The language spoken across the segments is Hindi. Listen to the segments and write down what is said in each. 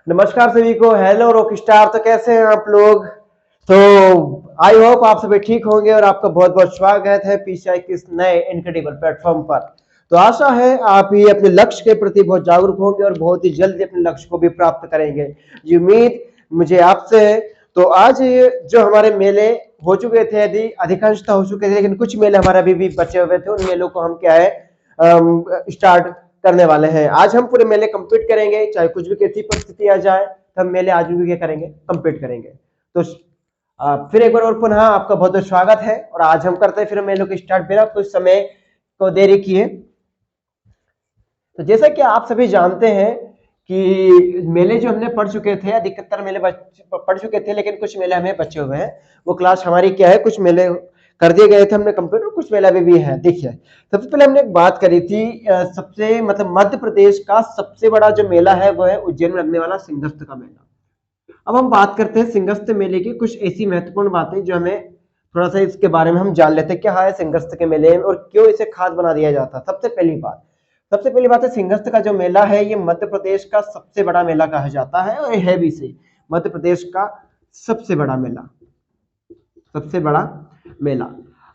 नमस्कार सभी को। हेलो रॉक स्टार, तो कैसे हैं आप लोग? तो आई होप आप सभी ठीक होंगे और आपका बहुत बहुत स्वागत है पीसीआई के इस नए इनक्रेडिबल प्लेटफॉर्म पर। तो आशा है आप ही अपने लक्ष्य के प्रति बहुत जागरूक होंगे और बहुत ही जल्दी अपने लक्ष्य को भी प्राप्त करेंगे, ये उम्मीद मुझे आपसे है। तो आज जो हमारे मेले हो चुके थे, यदि अधिकांशतः हो चुके थे, लेकिन कुछ मेले हमारे अभी भी बचे हुए थे, उन मेलों को हम क्या है स्टार्ट करने वाले हैं। आज हम पूरे मेले कंप्लीट करेंगे, चाहे कुछ भी कैसी परिस्थिति आ जाए, तो हम मेले आज भी क्या करेंगे, कंप्लीट करेंगे। तो फिर एक बार और पुनः आपका बहुत बहुत स्वागत है और आज हम करते हैं फिर मेलों की स्टार्ट बिना कुछ समय को देरी किए। तो जैसा कि आप सभी जानते हैं कि मेले जो हमने पढ़ चुके थे, अधिकतर मेले पढ़ चुके थे, लेकिन कुछ मेले हमें बचे हुए हैं। वो क्लास हमारी क्या है, कुछ मेले कर दिए गए थे हमने कंप्लीट और कुछ मेला अभी भी है। देखिए, सबसे पहले हमने एक बात करी थी, सबसे मतलब मध्य प्रदेश का सबसे बड़ा जो मेला है वो है उज्जैन में लगने वाला सिंहस्थ का मेला। अब हम बात करते हैं सिंहस्थ मेले की कुछ ऐसी महत्वपूर्ण बातें जो हमें थोड़ा सा इसके बारे में हम जान लेते हैं, क्या है सिंहस्थ के मेले और क्यों इसे खास बना दिया जाता। सबसे पहली बात है, सिंहस्थ का जो मेला है ये मध्य प्रदेश का सबसे बड़ा मेला कहा जाता है और है भी सही, मध्य प्रदेश का सबसे बड़ा मेला, सबसे बड़ा मेला।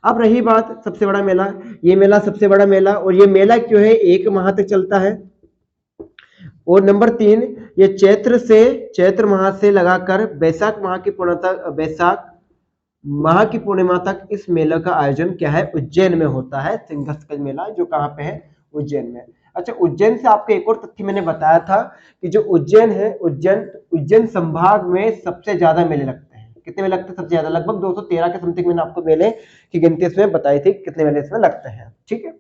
अब रही बात सबसे बड़ा मेला, ये मेला सबसे बड़ा मेला, और ये मेला क्यों है, 1 माह तक चलता है। और नंबर 3, ये चैत्र माह से लगाकर बैसाख माह की पूर्णिमा तक इस मेले का आयोजन क्या है, उज्जैन में होता है। सिंहस्थ का मेला जो कहाँ पे है, उज्जैन में। अच्छा, उज्जैन से आपको एक और तथ्य मैंने बताया था कि जो उज्जैन है, उज्जैन संभाग में सबसे ज्यादा मेले लगते हैं। कितने मेले लगते हैं सबसे ज्यादा? लगभग 213 के समथिंग मैंने आपको मेले की गिनती इसमें बताई थी, कितने मेले इसमें लगते हैं। ठीक है,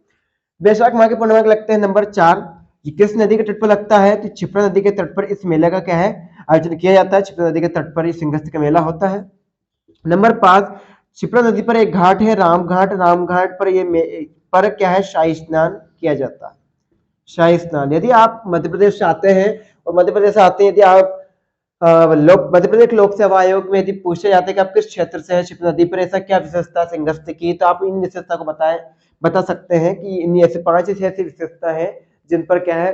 बैसाख माह की पूर्णिमा के लगते हैं। नंबर 4, ये किस नदी के तट पर लगता है, तो क्षिप्रा नदी के तट पर इस मेले का क्या है, आयोजन किया जाता है। क्षिप्रा नदी के तट पर सिंहस्थ का मेला होता है। नंबर 5, क्षिप्रा नदी पर एक घाट है रामघाट पर पर क्या है, शाही स्नान किया जाता है। शाही स्नान, यदि आप मध्य प्रदेश से आते हैं और मध्य प्रदेश से आते हैं, यदि आप मध्य प्रदेश लोक सेवा आयोग में यदि पूछे जाते हैं कि आप किस क्षेत्र से हैं, क्षिप्रा नदी पर ऐसा क्या विशेषता सिंहस्थ की, तो आप इन विशेषता को बता सकते हैं कि इन ऐसे 5 ऐसी विशेषता है जिन पर क्या है,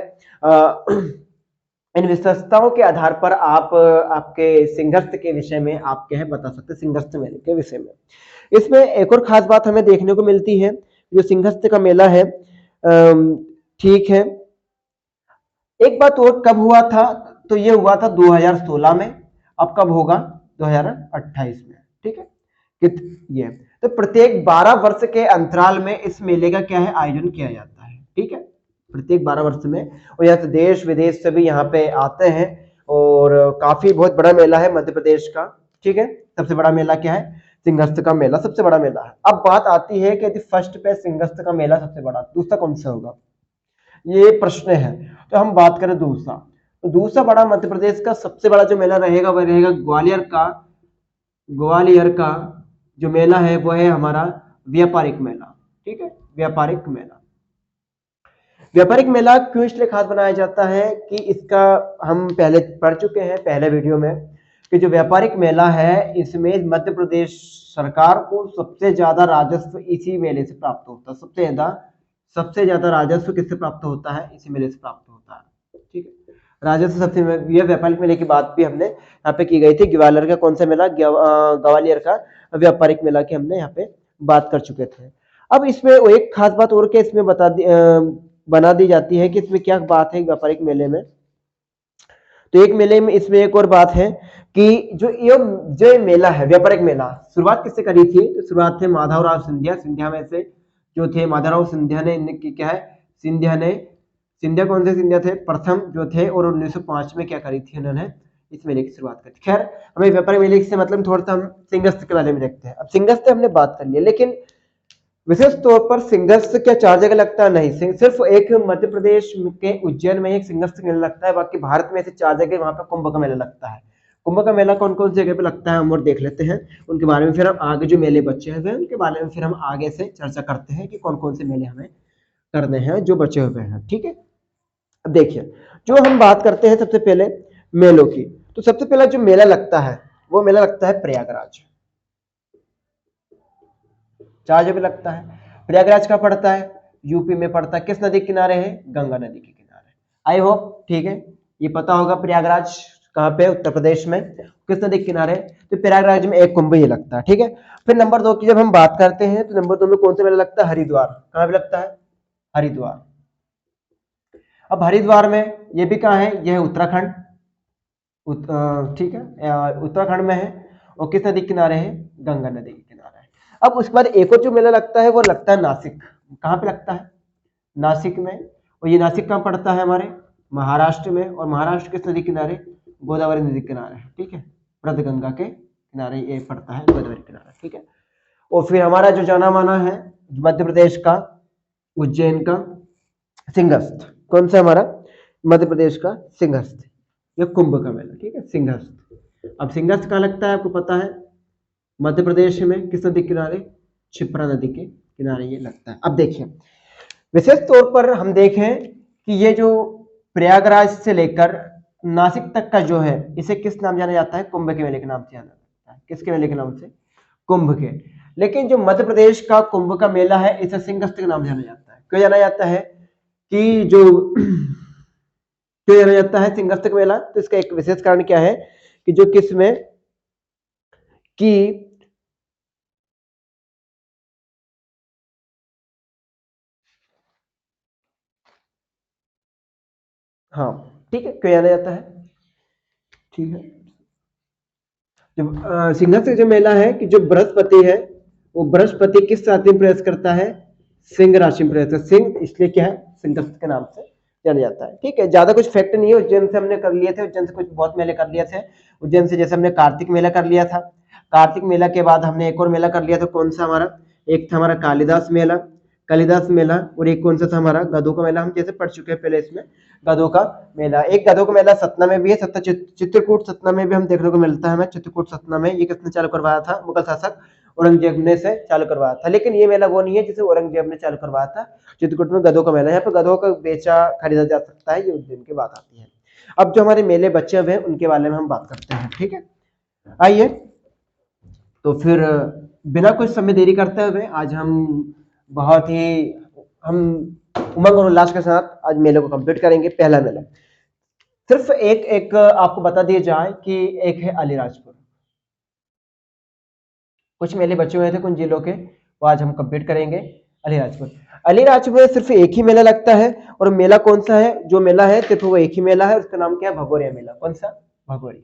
इन विशेषताओं के आधार पर आप आपके सिंहस्थ के विषय में आप क्या है बता सकते हैं, सिंहस्थ मेले के विषय में। इसमें एक और खास बात हमें देखने को मिलती है, जो सिंहस्थ का मेला है, ठीक है, एक बात और, कब हुआ था, तो ये हुआ था 2016 में। अब कब होगा, 2028 में। ठीक है, ये तो प्रत्येक 12 वर्ष के अंतराल में इस मेले का क्या है, आयोजन किया जाता है। ठीक है, प्रत्येक 12 वर्ष में, और यहाँ से देश विदेश से भी यहाँ पे आते हैं और काफी बहुत बड़ा मेला है मध्य प्रदेश का। ठीक है, सबसे बड़ा मेला क्या है, सिंहस्थ का मेला सबसे बड़ा मेला है। अब बात आती है कि यदि फर्स्ट पे सिंहस्थ का मेला सबसे बड़ा, दूसरा कौन सा होगा, ये प्रश्न है। तो हम बात करें दूसरा, तो दूसरा बड़ा मध्य प्रदेश का सबसे बड़ा जो मेला रहेगा वह रहेगा ग्वालियर का जो मेला है वो है हमारा व्यापारिक मेला। ठीक है, व्यापारिक मेला क्यों इसलिए खास बनाया जाता है कि इसका हम पहले पढ़ चुके हैं पहले वीडियो में कि जो व्यापारिक मेला है इसमें मध्य प्रदेश सरकार को सबसे ज्यादा राजस्व इसी मेले से प्राप्त होता है। सबसे ज्यादा राजस्व किससे प्राप्त होता है, इसी मेले से प्राप्त होता है। ठीक है, राजस्व सबसे, यह व्यापारिक मेले की बात भी हमने यहाँ पे की गई थी। ग्वालियर का कौन सा मेला, ग्वालियर का व्यापारिक मेला की हमने यहाँ पे बात कर चुके थे। अब इसमें एक खास बात और क्या इसमें बना दी जाती है कि इसमें क्या बात है व्यापारिक मेले में, तो एक मेले में इसमें एक और बात है कि जो मेला है व्यापारिक मेला, शुरुआत किससे करी थी, तो शुरुआत थे माधवराव सिंधिया में से जो थे माधवराव सिंधिया ने क्या है, सिंधिया कौन से सिंधिया थे, प्रथम जो थे, और 1905 में क्या करी थी उन्होंने, इस मेले की शुरुआत करी थी। खैर, हमें व्यापारिक मेले से मतलब थोड़ा सा हम सिंहस्थ के बारे में देखते हैं। अब सिंहस्थ हमने बात कर लिया, लेकिन विशेष तौर पर सिंहस्थ क्या 4 जगह लगता है, नहीं, सिर्फ एक मध्य प्रदेश के उज्जैन में एक सिंहस्थ मेला लगता है, बाकी भारत में ऐसे 4 जगह वहां पर कुंभ का मेला लगता है। कुंभ का मेला कौन कौन सी जगह पे लगता है हम और देख लेते हैं, उनके बारे में फिर हम आगे जो मेले बचे हुए हैं उनके बारे में फिर हम आगे से चर्चा करते हैं कि कौन कौन से मेले हमें करने हैं जो बचे हुए हैं। ठीक है, अब देखिए, जो हम बात करते हैं सबसे पहले मेलों की, तो सबसे पहला जो मेला लगता है वो मेला लगता है प्रयागराज। 4 जगह लगता है। प्रयागराज का पड़ता है, यूपी में पड़ता है, किस नदी के किनारे है, गंगा नदी के किनारे। आई होप ठीक है, ये पता होगा प्रयागराज कहाँ पे, उत्तर प्रदेश में। किस नदी के किनारे? तो प्रयागराज में एक कुंभ ये लगता है, ठीक है। फिर नंबर 2 की जब हम बात करते हैं तो नंबर 2 में कौन सा मेला लगता है? हरिद्वार। कहाँ पे लगता है? हरिद्वार। अब हरिद्वार में ये भी कहाँ है? यह है उत्तराखंड, ठीक है, उत्तराखंड में है। और किस नदी के किनारे है? गंगा नदी के किनारे है। अब उसके बाद एक और जो मेला लगता है वो लगता है नासिक। कहाँ पे लगता है? नासिक में। और ये नासिक कहाँ पड़ता है? हमारे महाराष्ट्र में। और महाराष्ट्र किस नदी किनारे? गोदावरी नदी के किनारे है, ठीक है, गंगा के किनारे ये पड़ता है, गोदावरी किनारे, ठीक है। और फिर हमारा जो जाना माना है मध्य प्रदेश का, उज्जैन का सिंहस्थ। कौन सा हमारा? मध्य प्रदेश का सिंहस्थ, ये कुंभ का मेला, ठीक है, सिंहस्थ। अब सिंहस्थ कहाँ लगता है? आपको पता है, मध्य प्रदेश में। किस नदी के किनारे? क्षिप्रा नदी के किनारे ये लगता है। अब देखिए, विशेष तौर पर हम देखें कि ये जो प्रयागराज से लेकर नासिक तक का जो है, इसे किस नाम जाना जाता है? कुंभ के मेले के नाम से जाना जाता है। किसके मेले के नाम से? कुंभ के। लेकिन जो मध्य प्रदेश का कुंभ का मेला है, इसे सिंहस्थ के नाम जाना जाता है। क्यों जाना जाता है? कि जो क्यों जाना जाता है सिंहस्थ का मेला? तो इसका एक विशेष कारण क्या है कि जो किसमें कि हाँ, ठीक है, क्यों जाना जाता है? ठीक है, जो सिंहस्थ जो मेला है कि जो बृहस्पति है, वो बृहस्पति किस राशि में प्रवेश करता है? सिंह राशि में प्रवेश करता है। सिंह इसलिए क्या है? सिंहस्थ के नाम से जाना जाता है, ठीक है। ज्यादा कुछ फैक्ट नहीं है। उज्जैन से हमने कर लिए थे, उज्जैन से कुछ बहुत मेले कर लिए थे। उज्जैन से जैसे हमने कार्तिक मेला कर लिया था, कार्तिक मेला के बाद हमने एक और मेला कर लिया था। कौन सा हमारा? एक था हमारा कालिदास मेला, कालिदास मेला। और एक कौन सा था हमारा? गधों का मेला। हम जैसे पढ़ चुके हैं पहले इसमें, गधों का मेला। एक गधों का मेला सतना में भी है, सतना चित्रकूट सतना में भी हम देखने को मिलता है हमें। चित्रकूट सतना में ये किसने चालू करवाया था? मुगल शासक औरंगजेब ने से चालू करवाया था। लेकिन ये मेला वो नहीं है जिसे औरंगजेब ने चालू करवाया था। चित्रकूट में गधों का मेला, यहाँ पे गधों का बेचा खरीदा जा सकता है, ये उज्जैन की बात आती है। अब जो हमारे मेले बचे हुए हैं उनके बारे में हम बात करते हैं, ठीक है। आइए, तो फिर बिना कुछ समय देरी करते हुए आज हम बहुत ही हम उमंग और उल्लास के साथ आज मेले को कंप्लीट करेंगे। पहला मेला सिर्फ एक एक आपको बता दिया जाए कि एक है अलीराजपुर। कुछ मेले बचे हुए थे कुछ जिलों के, वो आज हम कंप्लीट करेंगे। अलीराजपुर, अलीराजपुर में सिर्फ एक ही मेला लगता है। और मेला कौन सा है? जो मेला है सिर्फ वो एक ही मेला है, उसका नाम क्या है? भगोरिया मेला। कौन सा? भगोरिया,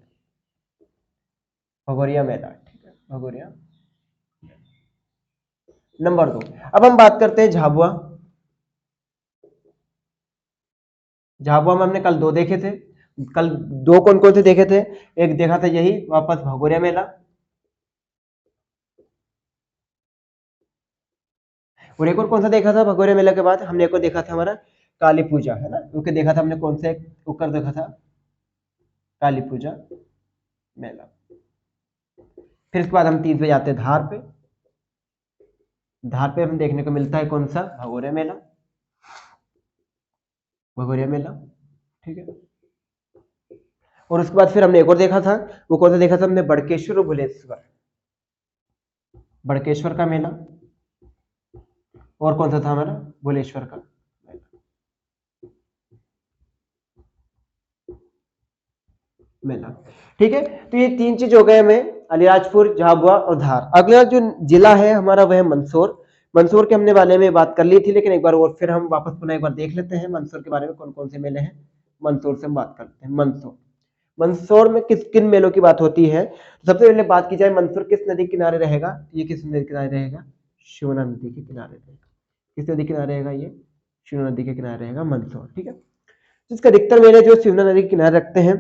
भगोरिया मेला, ठीक है, भगोरिया। नंबर 2, अब हम बात करते हैं झाबुआ। झाबुआ में हमने कल 2 देखे थे। कल 2 कौन कौन से देखे थे? एक देखा था यही वापस भगोरिया मेला, और एक और कौन सा देखा था भगोरिया मेला के बाद? हमने एक और देखा था हमारा काली पूजा, है ना, क्योंकि देखा था हमने कौन से ऊपर देखा था? काली पूजा मेला। फिर इसके बाद हम 3 पे जाते हैं धार पे। धार पे हमें देखने को मिलता है कौन सा? भगोरिया मेला, भगोरिया मेला, ठीक है। और उसके बाद फिर हमने एक और देखा था, वो कौन सा देखा था हमने? बड़केश्वर और भुलेश्वर, बड़केश्वर का मेला। और कौन सा था हमारा? भुलेश्वर का मेला, ठीक है। तो ये 3 चीज हो गए हमें, अलीराजपुर, झाबुआ और धार। अगला जो जिला है हमारा वह है मंदसौर। मंदसौर के हमने बारे में बात कर ली थी, लेकिन एक बार और फिर हम वापस पुनः एक बार देख लेते हैं मंदसौर के बारे में, कौन कौन से मेले हैं। मंदसौर से हम बात करते हैं। मंदसौर, मंदसौर में किन मेलों की बात होती है? तो सबसे पहले बात की जाए, मंदसौर किस नदी के किनारे रहेगा? ये किस नदी के किनारे रहेगा? शिवना नदी के किनारे रहेगा। किस नदी के किनारे रहेगा? ये शिवना नदी के किनारे रहेगा मंदसौर, ठीक है। जिसका अधिकतर मेले जो शिवना नदी के किनारे रखते हैं।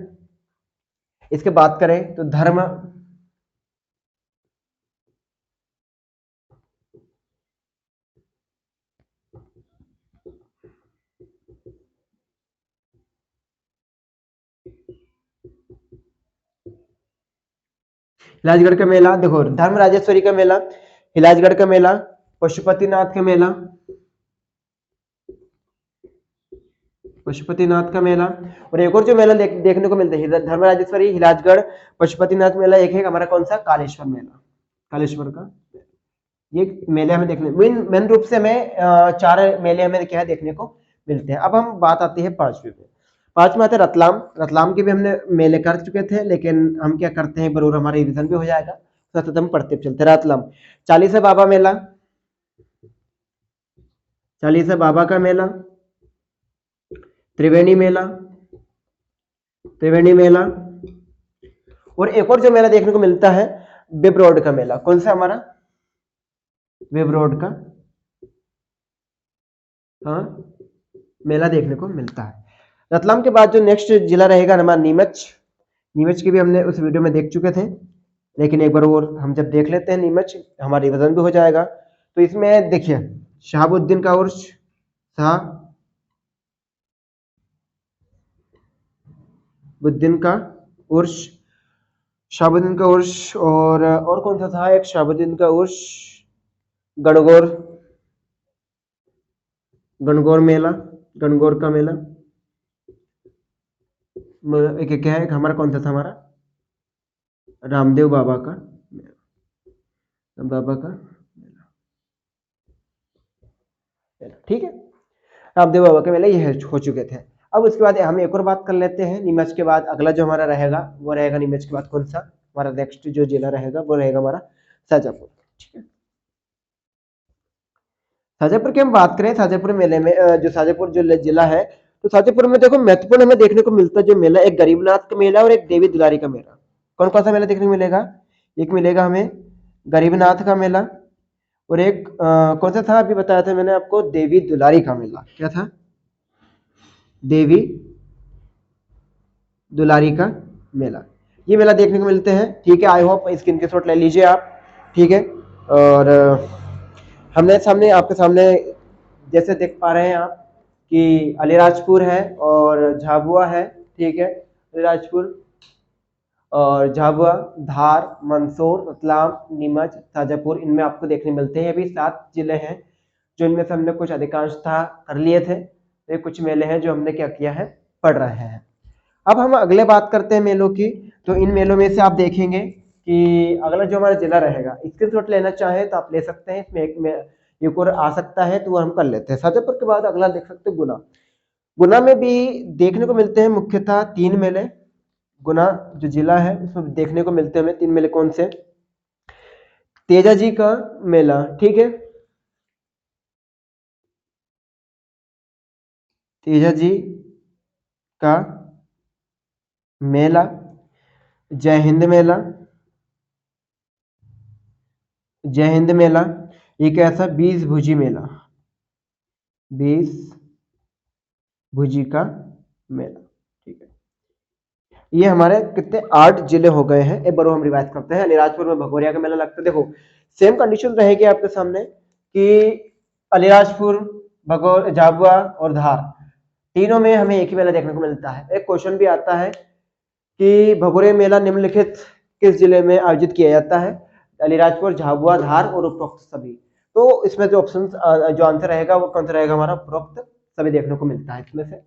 इसके बात करें तो धर्म, हिलाजगढ़ का मेला, देखो धर्म राजेश्वरी का मेला, हिलाजगढ़ का मेला, पशुपतिनाथ का मेला, पशुपतिनाथ का मेला। और एक और जो मेला देखने को मिलता है धर्म राजेश्वरी, हिलाजगढ़, पशुपतिनाथ मेला, एक है हमारा कौन सा? कालेश्वर मेला, कालेश्वर का। ये मेले हमें देखने मेन रूप से हमें 4 मेले हमें क्या है देखने को मिलते हैं। अब हम बात आती है 5वीं पे। पांचवा आता है रतलाम। रतलाम के भी हमने मेले कर चुके थे, लेकिन हम क्या करते हैं, जरूर हमारा रिवीजन भी हो जाएगा, सतत हम पढ़ते चलते। रतलाम। चालीसा बाबा मेला, चालीसा बाबा का मेला, त्रिवेणी मेला, त्रिवेणी मेला, और एक और जो मेला देखने को मिलता है बिबरोड का मेला। कौन सा हमारा बिबरोड का हाँ मेला देखने को मिलता है। रतलाम के बाद जो नेक्स्ट जिला रहेगा हमारा नीमच। नीमच की भी हमने उस वीडियो में देख चुके थे, लेकिन एक बार और हम जब देख लेते हैं नीमच, हमारा रिवीजन भी हो जाएगा। तो इसमें देखिए शहाबुद्दीन का उर्स, शहाबुद्दीन का उर्स, शहाबुद्दीन का उर्स, और कौन सा था एक शहाबुद्दीन का उर्स, गणगौर, गणगौर मेला, गणगौर का मेला। एक क्या है हमारा, कौन सा था हमारा, रामदेव बाबा का बाबा का मेला, ठीक है। रामदेव बाबा के मेले ये हो चुके थे। अब उसके बाद हम एक और बात कर लेते हैं। नीमच के बाद अगला जो हमारा रहेगा वो रहेगा, नीमच के बाद कौन सा हमारा नेक्स्ट जो जिला रहेगा वो रहेगा हमारा शाजापुर, ठीक है। शाजापुर की हम बात करें, शाजापुर मेले में जो शाजापुर जो जिला है, तो शाजापुर में देखो महत्वपूर्ण हमें देखने को मिलता है जो मेला, एक गरीबनाथ का मेला और एक देवी दुलारी का मेला। कौन कौन सा मेला देखने को मिलेगा, एक मिलेगा हमें गरीबनाथ का मेला, और एक कौन सा था अभी बताया था मैंने आपको, देवी दुलारी का मेला। क्या था, देवी दुलारी का मेला। ये मेला देखने को मिलते हैं, ठीक है। आई होप स्क्रीन के शॉट ले लीजिए आप, ठीक है। और हमने सामने आपके सामने जैसे देख पा रहे हैं आप कि अलीराजपुर है और झाबुआ है, ठीक है। अलीराजपुर और झाबुआ, धार, मंदसौर, रतलाम, नीमच, शाजापुर, इनमें आपको देखने मिलते हैं। ये भी 7 जिले हैं जो इनमें से हमने कुछ अधिकांशतः कर लिए थे, ये कुछ मेले हैं जो हमने क्या किया है, पढ़ रहे हैं। अब हम अगले बात करते हैं मेलों की। तो इन मेलों में से आप देखेंगे कि अगला जो हमारा जिला रहेगा, स्क्रीनशॉट लेना चाहे तो आप ले सकते हैं, इसमें एक और आ सकता है तो वो हम कर लेते हैं। शाजापुर के बाद अगला देख सकते हैं गुना। गुना में भी देखने को मिलते हैं मुख्यतः 3 मेले। गुना जो जिला है उसमें देखने को मिलते हैं हमें 3 मेले। कौन से, तेजा जी का मेला, ठीक है, तेजा जी का मेला, जय हिंद मेला, जय हिंद मेला, एक ऐसा 20 भुजी मेला, 20 भुजी का मेला, ठीक है। ये हमारे कितने 8 जिले हो गए हैं। एक बार हम रिवाइज करते हैं। अलीराजपुर में भगोरिया का मेला लगता है। देखो सेम कंडीशन रहेगी आपके सामने कि अलीराजपुर, भगोर, झाबुआ और धार, तीनों में हमें एक ही मेला देखने को मिलता है। एक क्वेश्चन भी आता है कि भगोरिया मेला निम्नलिखित किस जिले में आयोजित किया जाता है, अलीराजपुर, झाबुआ, धार और उपरोक्त सभी। तो इसमें जो ऑप्शन जो आंसर रहेगा वो कौन सा रहेगा हमारा, उपरोक्त सभी देखने को मिलता है इसमें से,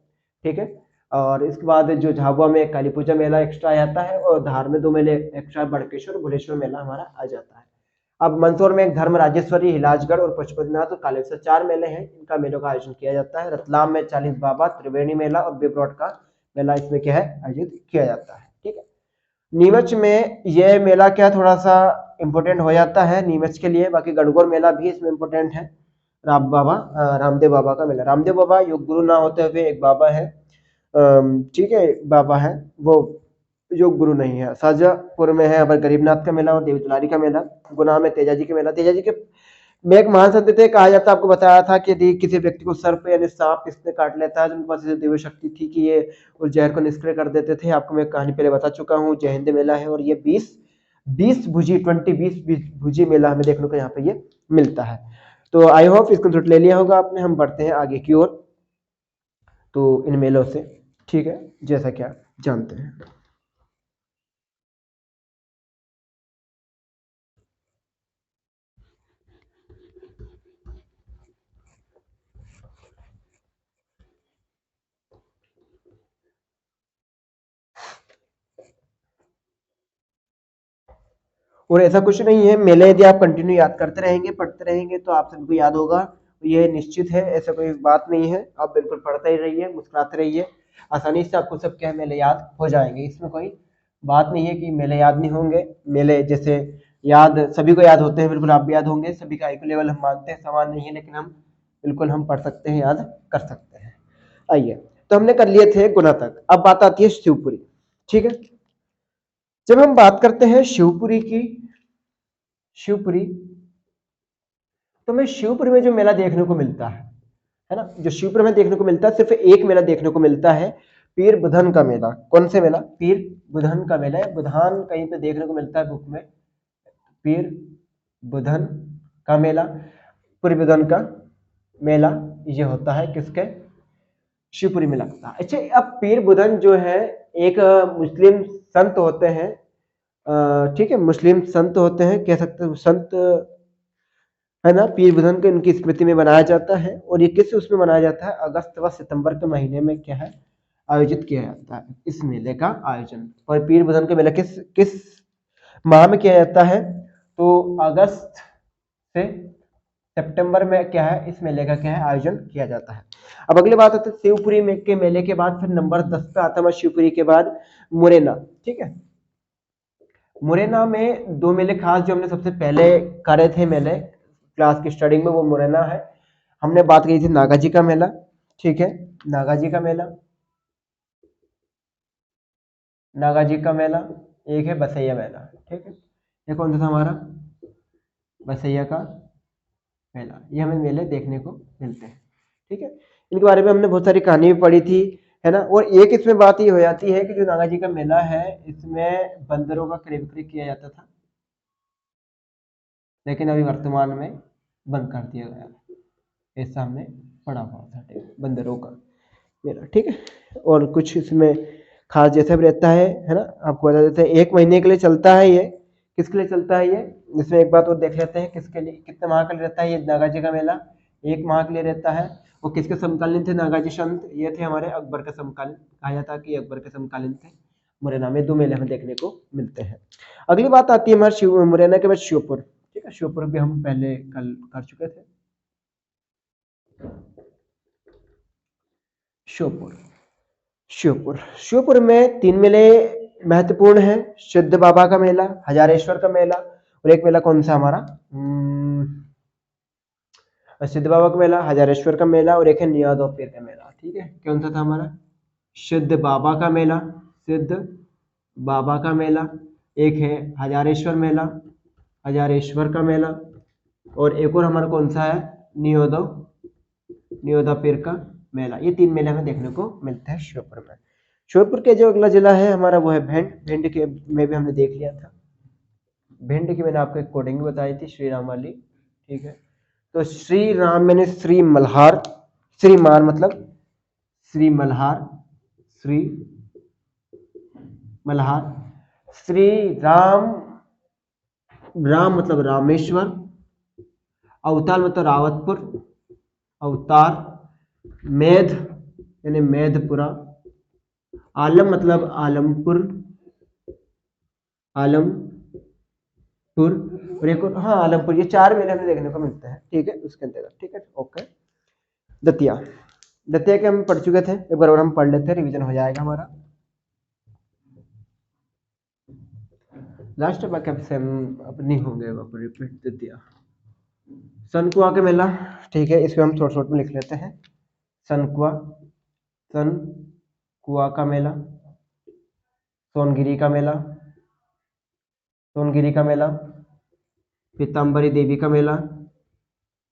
ठीक है। और इसके बाद जो झाबुआ में काली पूजा मेला एक्स्ट्रा आ जाता है, और धार में 2 मेले एक्स्ट्रा, बड़केश्वर, भुलेश्वर मेला हमारा आ जाता है। अब मंदसौर में एक धर्म राजेश्वरी, हिलाजगढ़ और पशुपतिनाथ और कालेश्वर 4 मेले हैं, इनका मेलों का आयोजन किया जाता है। रतलाम में 40 बाबा, त्रिवेणी मेला और बिबरोड का मेला इसमें क्या है, आयोजित किया जाता है, ठीक है। नीमच में यह मेला क्या थोड़ा सा इंपोर्टेंट हो जाता है नीमच के लिए, बाकी गणगौर मेला भी इसमें इंपोर्टेंट है। रामदेव बाबा का मेला, रामदेव बाबा योग गुरु ना होते हुए एक बाबा है, ठीक है, बाबा है, वो योग गुरु नहीं है। शाजापुर में है अब गरीबनाथ का मेला और देवी दुलारी का मेला। गुना में तेजाजी का मेला, तेजाजी के में एक महान संत थे, कहा जाता है, आपको बताया था कि यदि किसी व्यक्ति को सर्प यानी सांप किसने काट लेता है, तो उनके पास दिव्य शक्ति थी कि ये उस जहर को निष्क्रिय कर देते थे। आपको मैं कहानी पहले बता चुका हूँ। जय हिंद मेला है और ये 20 भुजी मेला हमें देखने को यहाँ पे ये मिलता है। तो आई होप इसको ले लिया होगा आपने। हम बढ़ते हैं आगे की ओर, तो इन मेलों से, ठीक है, जैसा कि आप जानते हैं। और ऐसा कुछ नहीं है, मेले यदि आप कंटिन्यू याद करते रहेंगे, पढ़ते रहेंगे तो आप सबको याद होगा, ये निश्चित है, ऐसा कोई बात नहीं है। आप बिल्कुल पढ़ते ही रहिए, मुस्कुराते रहिए, आसानी से आपको सब क्या है मेले याद हो जाएंगे। इसमें कोई बात नहीं है कि मेले याद नहीं होंगे। मेले जैसे याद सभी को याद होते हैं, बिल्कुल आप भी याद होंगे, सभी का IQ लेवल हम मानते हैं समान नहीं है, लेकिन हम बिल्कुल हम पढ़ सकते हैं, याद कर सकते हैं। आइए, तो हमने कर लिए थे गुना तक, अब बात आती है शिवपुरी। ठीक है, जब हम बात करते हैं शिवपुरी की, शिवपुरी तो हमें शिवपुरी में जो मेला देखने को मिलता है ना, जो शिवपुरी में देखने को मिलता है, सिर्फ एक मेला देखने को मिलता है, पीर बुधन का मेला। कौन से मेला? पीर बुधन का मेला है। बुधान कहीं पे देखने को मिलता है बुक में, पीर बुधन का मेला, पीर बुधन का मेला ये होता है किसके? शिवपुरी में लगता है। अच्छा, अब पीर बुधन जो है एक मुस्लिम संत होते हैं, ठीक है, मुस्लिम संत होते हैं, कह सकते हैं संत है ना। पीर बुधन को इनकी स्मृति में मनाया जाता है, और ये किस उसमें मनाया जाता है? अगस्त व सितंबर के महीने में क्या है आयोजित किया जाता है इस मेले का आयोजन। और पीर बुधन का मेला किस किस माह में किया जाता है? तो अगस्त से सितंबर में क्या है इस मेले का क्या है आयोजन किया जाता है। अब अगली बात आती है शिवपुरी में के मेले के बाद, फिर नंबर 10 पे आता है शिवपुरी के बाद मुरैना। ठीक है, मुरैना में दो मेले खास जो हमने सबसे पहले करे थे मेले क्लास की स्टडी में, वो मुरैना है। हमने बात की थी नागा जी का मेला। ठीक है, नागा जी का मेला, नागा जी का मेला। एक है बसैया मेला। ठीक है, ये कौन सा था हमारा? बसैया का मेला। ये हमें मेले देखने को मिलते हैं। ठीक है, इनके बारे में हमने बहुत सारी कहानी भी पढ़ी थी, है ना। और एक इसमें बात ये हो जाती है कि जो नागा जी का मेला है इसमें बंदरों का क्रय विक्रय किया जाता था, लेकिन अभी वर्तमान में बंद कर दिया गया है। ऐसा हमने पढ़ा हुआ था, ठीक है, बंदरों का मेला। ठीक है, और कुछ इसमें खास जैसा भी रहता है ना। आपको बता देते हैं 1 महीने के लिए चलता है ये। किसके लिए चलता है ये? इसमें एक बात और देख लेते हैं, किसके लिए, कितने माह के लिए रहता है ये नागा जी का मेला? 1 माह के लिए रहता है। वो किसके समकालीन थे नागा जी संत? ये थे हमारे अकबर के समकालीन, कहा जाता है कि अकबर के समकालीन थे। मुरैना में 2 मेले हमें देखने को मिलते हैं। अगली बात आती है हमारे मुरैना के बाद श्योपुर। ठीक है, श्योपुर भी हम पहले कल कर चुके थे। श्योपुर, श्योपुर, श्योपुर में 3 मेले महत्वपूर्ण है। सिद्ध बाबा का मेला, हजारेश्वर का मेला, और एक मेला कौन सा हमारा? सिद्ध बाबा का मेला, हजारेश्वर का मेला, और एक है नियादो पीर का मेला। ठीक है, कौन सा था हमारा? सिद्ध बाबा का मेला, सिद्ध बाबा का मेला। एक है हजारेश्वर मेला, हजारेश्वर का मेला, और एक और हमारा कौन सा है? नियोदो, नियोदा पीर का मेला। ये 3 मेले हमें देखने को मिलते हैं श्योपुर में। श्योपुर के जो अगला जिला है हमारा वो है भिंड। भिंड के में भी हमने देख लिया था। भिंड की मैंने आपको एक कोडिंग बताई थी, श्री राम वाली। ठीक है, तो श्री राम मैंने श्री मल्हार, श्रीमान मतलब श्री मल्हार, श्री मल्हार, श्री राम, राम मतलब रामेश्वर, अवतार मतलब रावतपुर, अवतार, मेध यानी मेधपुरा, आलम मतलब आलमपुर, आलमपुर, और एक और हाँ आलमपुर। ये 4 मेले हमें देखने को मिलते हैं। ठीक है, उसके अंतर्गत। ठीक है, ओके। दतिया, दतिया के हम पढ़ चुके थे, एक बार और हम पढ़ लेते हैं, रिवीजन हो जाएगा हमारा। लास्ट बाकी से हम अपनी होंगे रिपीट। दतिया सनकुआ के मेला। ठीक है, इसको हम शॉर्ट शॉर्ट में लिख लेते हैं। सनकुआ, सनकुआ का मेला, सोनगिरी का मेला, सोनगिरी का मेला, पीताम्बरी देवी का मेला,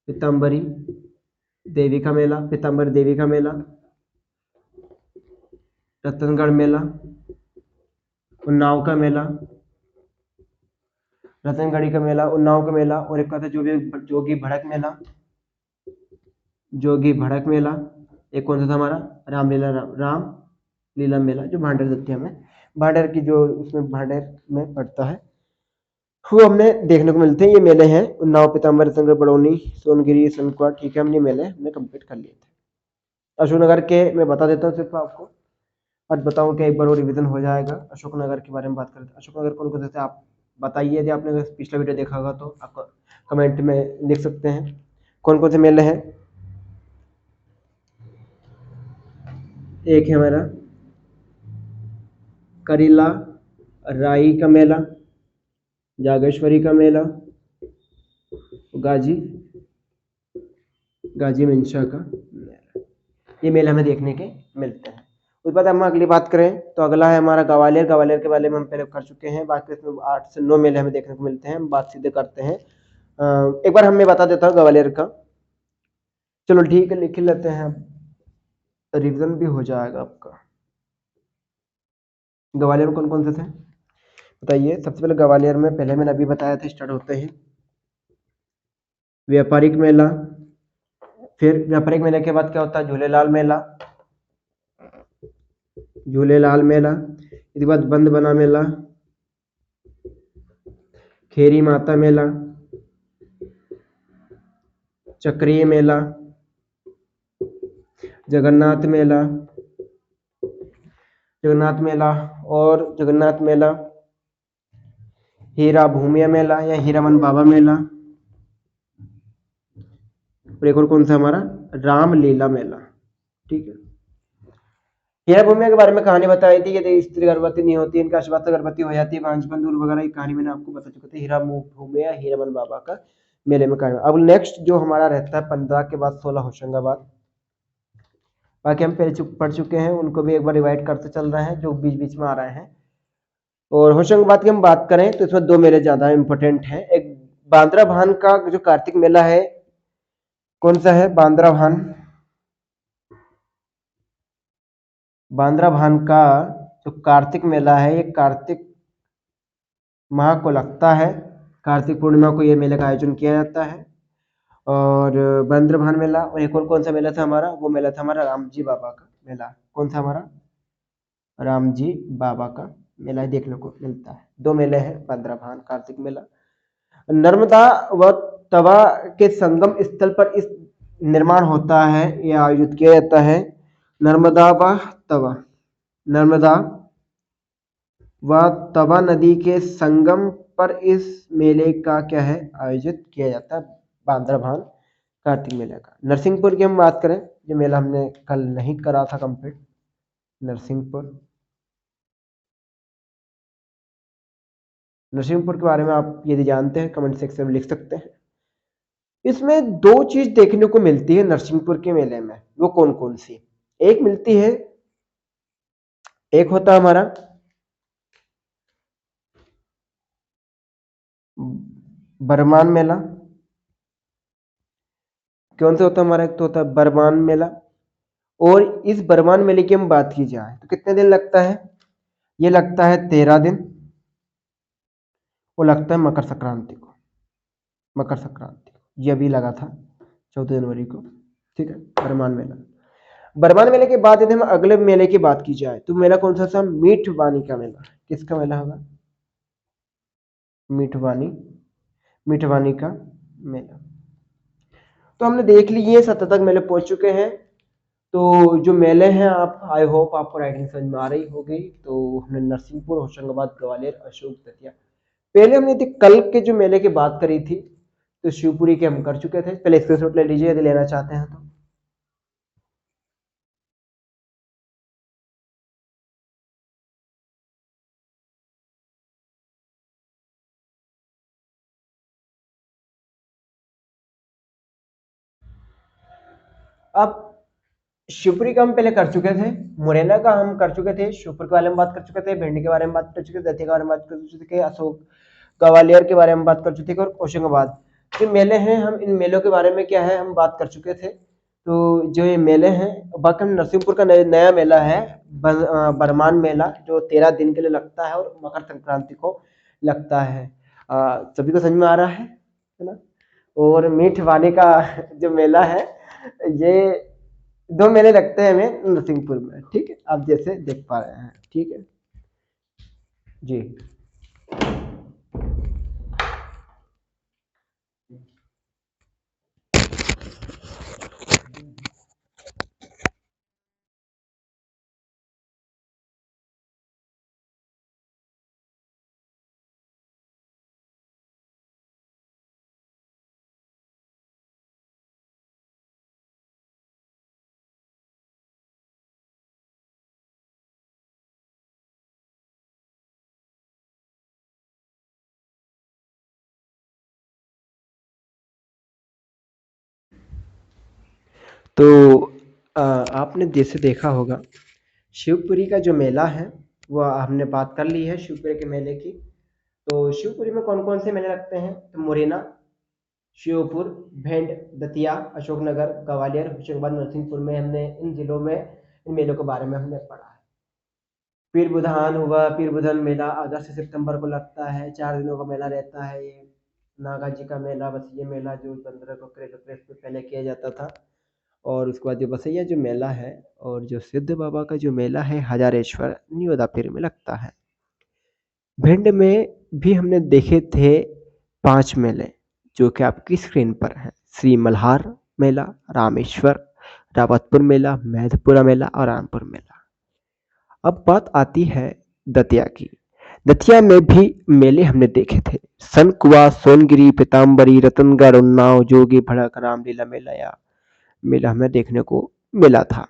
पीताम्बरी देवी का मेला, पीताम्बरी देवी का मेला, रतनगढ़ मेला, उन्नाव का मेला, रतनगढ़ी का मेला, उन्नाव का मेला, और एक था जोगी भड़क मेला, जोगी भड़क मेला। एक कौन सा था हमारा? रामलीला, राम लीला मेला, जो भांडेर दतिया में, भांडेर की जो उसमें भांडेर में पड़ता है, वो हमने देखने को मिलते हैं। ये मेले हैं उन्नाव, पीताम्बर, रतनगढ़, बड़ौनी, सोनगिरी, सनकुआ। ठीक है, हमने मेले हमने कंप्लीट कर लिए थे। अशोकनगर के मैं बता देता हूँ सिर्फ आपको, आज बताऊँ कि एक बार और रिवीजन हो जाएगा। अशोकनगर के बारे में बात करते हैं। अशोकनगर कौन कौन से थे आप बताइए, यदि आपने पिछला वीडियो देखा होगा तो आप कमेंट में लिख सकते हैं कौन कौन से मेले हैं। एक है हमारा करीला राई का मेला, जागेश्वरी का मेला, गाजी गाजी मंशा का मेला। ये मेला हमें देखने के मिलते हैं। उसके बाद हम अगली बात करें तो अगला है हमारा ग्वालियर। ग्वालियर के बारे में हम पहले कर चुके हैं, बाकी इसमें 8 से 9 मेले हमें देखने को मिलते हैं। हम बात सीधे करते हैं, एक बार हमें बता देता हूँ ग्वालियर का। चलो ठीक है, लिख लेते हैं, रिवीजन भी हो जाएगा आपका। ग्वालियर में कौन कौन से थे बताइए। सबसे पहले ग्वालियर में पहले मैंने अभी बताया था, स्टार्ट होते हैं व्यापारिक मेला। फिर व्यापारिक मेले के बाद क्या होता है, झूलेलाल मेला, झूलेलाल मेला। इसके बाद बंद बना मेला, खेरी माता मेला, चक्रीय मेला, जगन्नाथ मेला, जगन्नाथ मेला और जगन्नाथ मेला, हीरा भूमिया मेला या हीरामन बाबा मेला, और एक और कौन सा हमारा रामलीला मेला। ठीक है, हीरा भूमिया के बारे में कहानी बताई थी कि स्त्री गर्भवती नहीं होती, इनका आशीर्वाद गर्भवती हो जाती है, कांचन दूर वगैरह की कहानी मैंने आपको बता चुका था। हीरा भूमिया हीरामन बाबा का मेले में कहानी। अब नेक्स्ट जो हमारा रहता है 15 के बाद 16 होशंगाबाद। बाकी हम पढ़ चुके हैं, उनको भी एक बार रिवाइड करते चल रहे हैं जो बीच बीच में आ रहे हैं। और होशंगाबाद की हम बात करें तो इसमें 2 मेले ज्यादा इंपॉर्टेंट हैं। एक बांद्रा भान का जो कार्तिक मेला है, कौन सा है बांद्रा भान। बांद्रा भान का जो कार्तिक मेला है, ये कार्तिक माह को लगता है, कार्तिक पूर्णिमा को ये मेले का आयोजन किया जाता है। और बांद्रा भान मेला, और एक और कौन सा मेला था हमारा, वो मेला था हमारा रामजी बाबा का मेला। कौन सा हमारा रामजी बाबा का मेला देखने को मिलता है। 2 मेले हैं, बांद्रा भान कार्तिक मेला। नर्मदा व तवा के संगम स्थल पर इस निर्माण होता है, यह आयोजित किया जाता है। नर्मदा व तवा, नर्मदा व तवा नदी के संगम पर इस मेले का क्या है आयोजित किया जाता है, बांद्रा भान कार्तिक मेले का। नरसिंहपुर की हम बात करें, जो मेला हमने कल नहीं करा था कंप्लीट, नरसिंहपुर। नरसिंहपुर के बारे में आप यदि जानते हैं कमेंट सेक्शन में लिख सकते हैं। इसमें 2 चीज देखने को मिलती है नरसिंहपुर के मेले में, वो कौन कौन सी। एक मिलती है, एक होता है हमारा बरमान मेला। कौन सा होता है हमारा, एक तो होता है बरमान मेला। और इस बरमान मेले की हम बात की जाए तो कितने दिन लगता है, ये लगता है 13 दिन। वो लगता है मकर संक्रांति को, मकर संक्रांति ये अभी लगा था 14 जनवरी को। ठीक है, बरमान मेला। बरमान मेले के बाद यदि हम अगले मेले की बात की जाए तो मेला कौन सा था, मीठवानी का मेला। किसका मेला होगा, मीठवानी, मीठवानी का मेला। तो हमने देख ली, ये 7 तक मेले पहुंच चुके हैं। तो जो मेले हैं, आप आई होप आपको राइटिंग समझ में आ रही होगी। तो हमने नरसिंहपुर, होशंगाबाद, ग्वालियर, अशोक, दतिया, पहले हमने कल के जो मेले की बात करी थी तो शिवपुरी के हम कर चुके थे। पहले स्क्रीनशॉट ले लीजिए यदि लेना चाहते हैं तो। अब शिवपुरी का हम पहले कर चुके थे, मुरैना का हम कर चुके थे, शिवपुर के बारे में बात कर चुके थे, भिंड के बारे में बात कर चुके थे, दतिया के बारे में बात कर चुके थे, अशोक, ग्वालियर के बारे में बात कर चुके थे, और होशंगाबाद। जो मेले हैं, हम इन मेलों के बारे में क्या है हम बात कर चुके थे। तो जो ये मेले हैं, बाकी हम नरसिंहपुर का नया मेला है बरमान मेला, जो 13 दिन के लिए लगता है और मकर संक्रांति को लगता है। सभी को समझ में आ रहा है ना। और मीठ वाले का जो मेला है, ये 2 मेले लगते हैं हमें नरसिंहपुर में। ठीक है, आप जैसे देख पा रहे हैं। ठीक है जी। तो आपने जैसे देखा होगा शिवपुरी का जो मेला है वो हमने बात कर ली है शिवपुरी के मेले की। तो शिवपुरी में कौन कौन से मेले लगते हैं? तो मुरैना, श्योपुर, भिंड, दतिया, अशोकनगर, ग्वालियर, होशंगाबाद, नरसिंहपुर में हमने इन जिलों में इन मेलों के बारे में हमने पढ़ा है। पीर बुधान हुआ, पीर बुधान मेला अगस्त से सितंबर को लगता है, 4 दिनों का मेला रहता है ये। नागा जी का मेला, बस ये मेला जो 15 को अप्रैल से पहले किया जाता था। और उसके बाद जो बसैया जो मेला है और जो सिद्ध बाबा का जो मेला है हजारेश्वर न्योदापीर में लगता है। भिंड में भी हमने देखे थे 5 मेले जो कि आपकी स्क्रीन पर है। श्री मल्हार मेला, रामेश्वर, रावतपुर मेला, मैधपुरा मेला और रामपुर मेला। अब बात आती है दतिया की। दतिया में भी मेले हमने देखे थे। सनकुआ, सोनगिरी, पीताम्बरी, रतनगढ़, उन्नाव, जोगी, भड़क, रामलीला मेला या मेला हमें देखने को मिला था।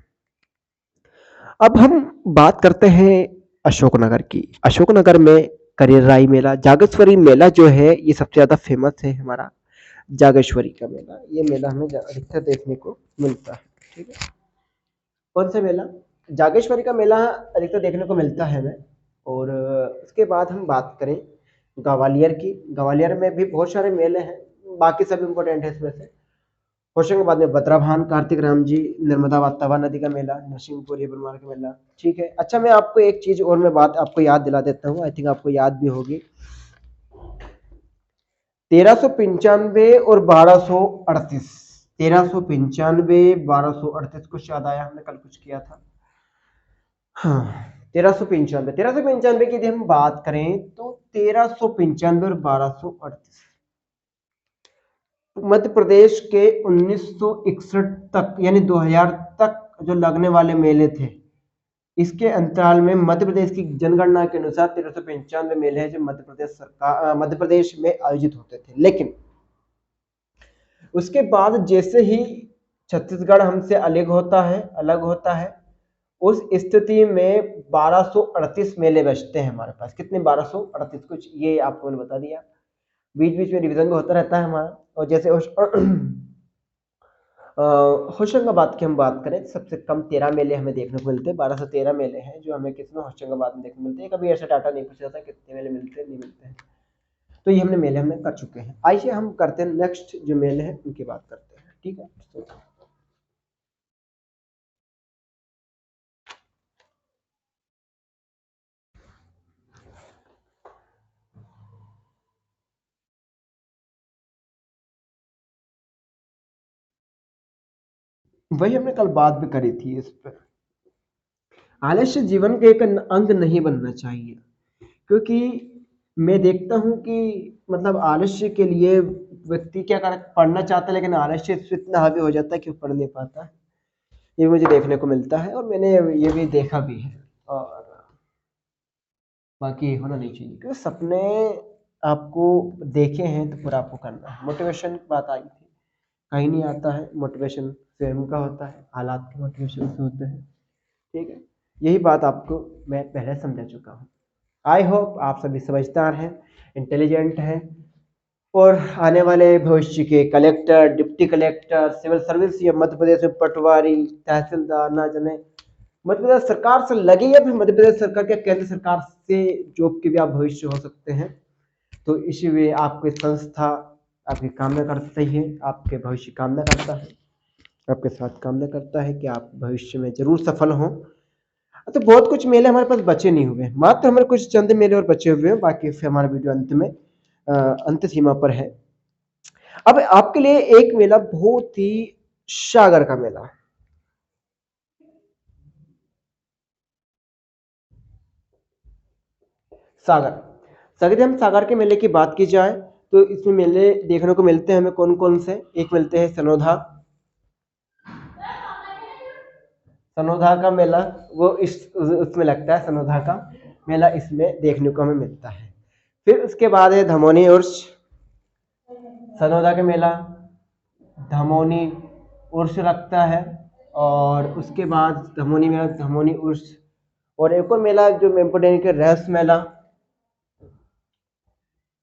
अब हम बात करते हैं अशोकनगर की। अशोकनगर में करियराई मेला, जागेश्वरी मेला जो है ये सबसे ज्यादा फेमस है हमारा जागेश्वरी का मेला। ये मेला हमें अधिकतर देखने को मिलता है। ठीक है, कौन सा मेला? जागेश्वरी का मेला अधिकतर देखने को मिलता है हमें। और उसके बाद हम बात करें ग्वालियर की। ग्वालियर में भी बहुत सारे मेले हैं, बाकी सब इम्पोर्टेंट है इसमें से। होशंगाबाद में बद्राभान, कार्तिक राम जी, नर्मदा तवा नदी का मेला, नरसिंहपुर ब्रह्मांड का मेला। ठीक है, अच्छा मैं आपको एक चीज और मैं बात आपको याद दिला देता हूँ, आई थिंक आपको याद भी होगी। 1395 और 1238, 1395 1238 कुछ याद आया? हमने कल कुछ किया था। हाँ, 1395 की यदि हम बात करें तो 1395 और 1238 मध्य प्रदेश के 1961 तक यानी 2000 तक जो लगने वाले मेले थे, इसके अंतराल में मध्य प्रदेश की जनगणना के अनुसार 1395 मेले हैं जो मध्य प्रदेश में आयोजित होते थे। लेकिन उसके बाद जैसे ही छत्तीसगढ़ हमसे अलग होता है उस स्थिति में 1238 मेले बचते हैं हमारे पास। कितने? 1238 कुछ, ये आपको मैंने बता दिया। बीच बीच में रिवीजन भी होता रहता है हमारा। और जैसे होशंगाबाद की हम बात करें तो सबसे कम 13 मेले हमें देखने को मिलते हैं। 1213 मेले हैं जो हमें किसमें? होशंगाबाद में देखने को मिलते हैं। कभी ऐसा डाटा नहीं पूछा जाता कितने मेले मिलते हैं, नहीं मिलते हैं। तो ये हमने मेले हमने कर चुके हैं। आइए हम करते हैं नेक्स्ट जो मेले हैं उनकी बात करते हैं। ठीक है, वही हमने कल बात भी करी थी इस पर। आलस्य जीवन का एक अंग नहीं बनना चाहिए, क्योंकि मैं देखता हूं कि मतलब आलस्य के लिए व्यक्ति क्या कर पढ़ना चाहता है लेकिन आलस्य इस पे इतना हावी हो जाता है कि वो पढ़ नहीं पाता है। ये मुझे देखने को मिलता है और मैंने ये भी देखा भी है। और बाकी होना नहीं चाहिए, क्योंकि सपने आपको देखे हैं तो पूरा आपको करना है। मोटिवेशन की बात आई थी, कहीं नहीं आता है। मोटिवेशन स्वयं का होता है, हालात के मोटिवेशन से होते हैं। ठीक है, यही बात आपको मैं पहले समझा चुका हूँ। आई होप आप सभी समझदार हैं, इंटेलिजेंट हैं और आने वाले भविष्य के collector, deputy collector, civil service या मध्य प्रदेश में पटवारी, तहसीलदार ना जाने मध्य प्रदेश सरकार से लगे या फिर मध्य प्रदेश सरकार के केंद्र सरकार से जॉब के भी आप भविष्य हो सकते हैं। तो इसी वे आपकी संस्था आपकी कामना करती है, आपके भविष्य की कामना करता है, आपके साथ कामना करता है कि आप भविष्य में जरूर सफल हों। तो बहुत कुछ मेले हमारे पास बचे नहीं हुए, मात्र हमारे कुछ चंद मेले और बचे हुए हैं। बाकी फिर हमारा वीडियो अंत में अंत सीमा पर है। अब आपके लिए एक मेला बहुत ही सागर का मेला। सागर, अगर हम सागर के मेले की बात की जाए तो इसमें मेले देखने को मिलते हैं हमें कौन कौन से? एक मिलते हैं सनोधा, सनोधा का मेला वो इस उसमें लगता है। सनोधा का मेला इसमें देखने को हमें मिलता है। फिर उसके बाद है धमोनी उर्स। सनोदा का मेला, धमोनी उर्स लगता है। और उसके बाद धमोनी मेला, धमोनी उर्स। और एक और मेला जो इम्पोर्टेंट है रहस्य मेला,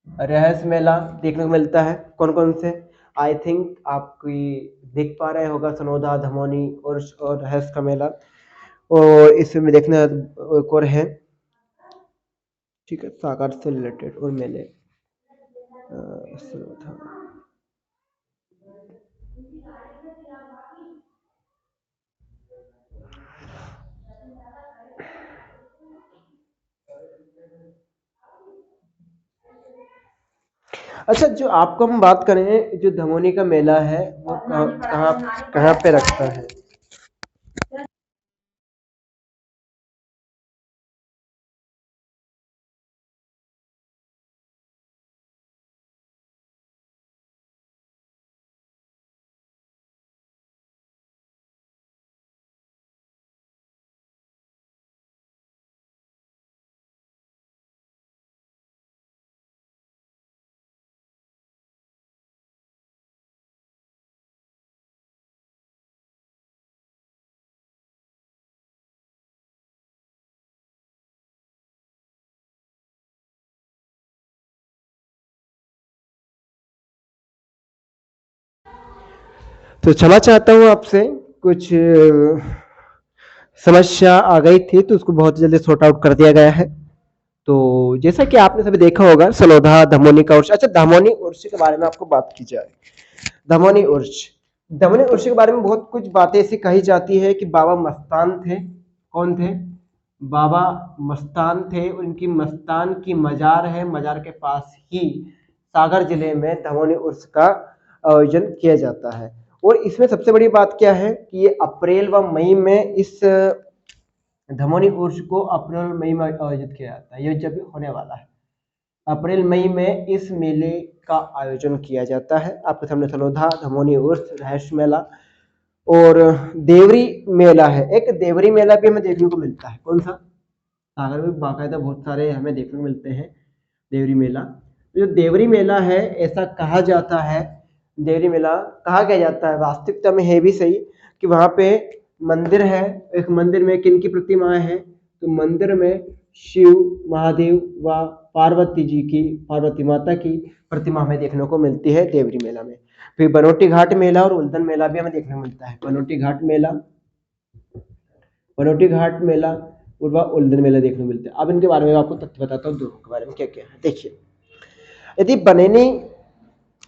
रहस्य मेला देखने को मिलता है। कौन कौन से? आई थिंक आपकी देख पा रहे होगा सनोदा धमोनी और हैस का मेला। और इसमें देखना एक और है, ठीक है, सागर से रिलेटेड और मेले सनोदा। अच्छा, जो आपको हम बात करें, जो धमोनी का मेला है वो कहाँ कहाँ कहाँ पे रखता है? तो क्षमा चाहता हूँ आपसे, कुछ समस्या आ गई थी तो उसको बहुत जल्दी सॉर्ट आउट कर दिया गया है। तो जैसा कि आपने सभी देखा होगा सलोधा धमोनी का उर्स। अच्छा, धमोनी उर्स के बारे में आपको बात की जाए, धमोनी उर्स, धमोनी उर्स के बारे में बहुत कुछ बातें ऐसी कही जाती है कि बाबा मस्तान थे। कौन थे? बाबा मस्तान थे। उनकी मस्तान की मजार है, मजार के पास ही सागर जिले में धमोनी उर्स का आयोजन किया जाता है। और इसमें सबसे बड़ी बात क्या है कि ये अप्रैल व मई में इस धमोनी उर्स को अप्रैल मई में आयोजित किया जाता है। ये जब होने वाला है अप्रैल मई में इस मेले का आयोजन किया जाता है। आपके सामने सलोधा धमोनी उर्स रहस्य मेला और देवरी मेला है। एक देवरी मेला भी हमें देखने को मिलता है। कौन सा? सागर में बाकायदा बहुत सारे हमें देखने को मिलते हैं देवरी मेला। जो देवरी मेला है, ऐसा कहा जाता है, देवरी मेला कहा क्या जाता है, वास्तविकता में है भी सही कि वहां पे मंदिर है। एक मंदिर में किन की प्रतिमाएं हैं? तो मंदिर में शिव, महादेव व पार्वती जी की, पार्वती माता की प्रतिमा हमें देखने को मिलती है देवरी मेला में। फिर बनोटी घाट मेला और उल्दन मेला भी हमें देखने को मिलता है। बनोटी घाट मेला, बनोटी घाट मेला और उल्दन मेला देखने को मिलते हैं। अब इनके बारे में आपको तथ्य बताता हूँ दोनों के बारे में क्या क्या है। देखिए, यदि बनेनी,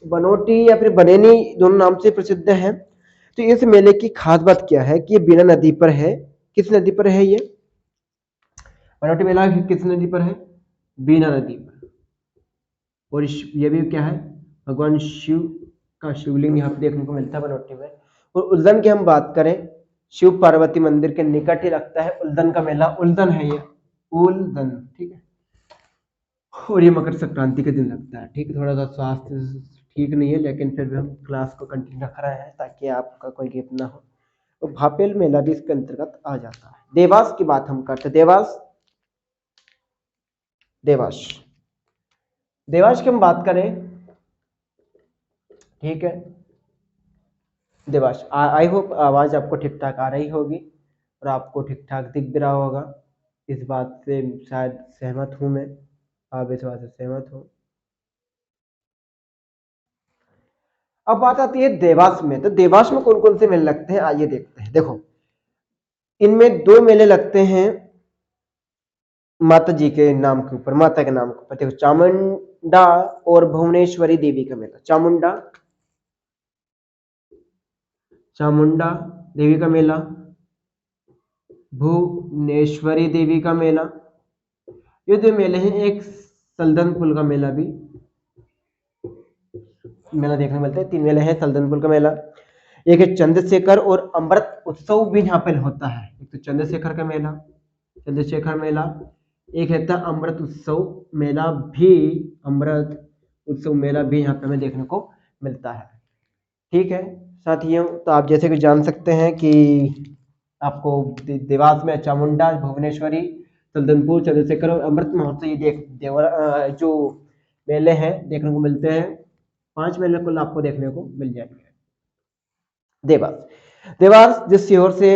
बनोटी या फिर बनेनी दोनों नाम से प्रसिद्ध है, तो इस मेले की खास बात क्या है कि ये बीना नदी पर है। किस नदी पर है ये बनोटी मेला? किस नदी पर है? बीना नदी पर। और ये भी क्या है, भगवान शिव का शिवलिंग यहाँ पे देखने को मिलता है बनोटी में। और उल्दन की हम बात करें, शिव पार्वती मंदिर के निकट ही लगता है उल्दन का मेला। उल्दन है ये, उल्दन, ठीक है। और ये मकर संक्रांति के दिन लगता है, ठीक है। थोड़ा सा स्वास्थ्य ठीक नहीं है, लेकिन फिर भी हम क्लास को कंटिन्यू रख रहे हैं ताकि आपका कोई गिफ्ट ना हो। तो भापेल मेला भी इसके अंतर्गत आ जाता है। देवास की बात हम करते हैं। देवास, देवास, देवास की हम बात करें, ठीक है। देवास, आई होप आवाज आपको ठीक ठाक आ रही होगी और आपको ठीक ठाक दिख भी रहा होगा। इस बात से शायद सहमत हूं मैं, आप इस बात से सहमत हो। अब बात आती है देवास में। तो देवास में कौन कौन से मेले लगते हैं, आइए देखते हैं। देखो, इनमें दो मेले लगते हैं माता जी के नाम के ऊपर, माता के नाम के ऊपर। देखो, चामुंडा और भुवनेश्वरी देवी का मेला। चामुंडा, चामुंडा देवी का मेला, भुवनेश्वरी देवी का मेला। ये दो मेले हैं। एक सल्दनपुर का मेला भी मेला देखने को मिलता है। तीन मेले हैं, सल्दनपुर का मेला, एक है चंद्रशेखर और अमृत उत्सव भी यहाँ पे होता है। एक तो चंद्रशेखर का मेला, चंद्रशेखर मेला, एक है अमृत उत्सव मेला भी, अमृत उत्सव मेला भी यहाँ पे हमें देखने को मिलता है, ठीक है साथियों। तो आप जैसे कि जान सकते हैं कि आपको देवास में चामुंडा, भुवनेश्वरी, सल्दनपुर, चंद्रशेखर और अमृत महोत्सव, ये जो मेले हैं देखने को मिलते हैं। 5 मेले कुल आपको देखने को मिल जाएंगे। देवास, देवास जिस सीहोर से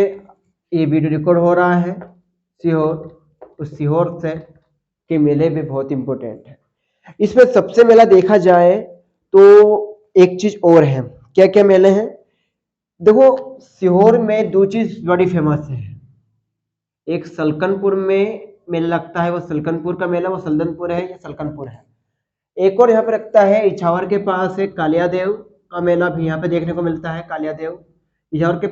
ये वीडियो रिकॉर्ड हो रहा है, सीहोर, उस सीहोर से के मेले भी बहुत इंपॉर्टेंट है। इसमें सबसे मेला देखा जाए तो एक चीज और है। क्या क्या मेले हैं? देखो, सीहोर में दो चीज बड़ी फेमस है। एक सलकनपुर में मेला लगता है, वो सलकनपुर का मेला, वो सल्दनपुर है या सलकनपुर है। एक और यहाँ पे लगता है इछावर के पास एक कालिया देव का मेला भी यहाँ पे देखने को मिलता है। कालिया देव इछावर के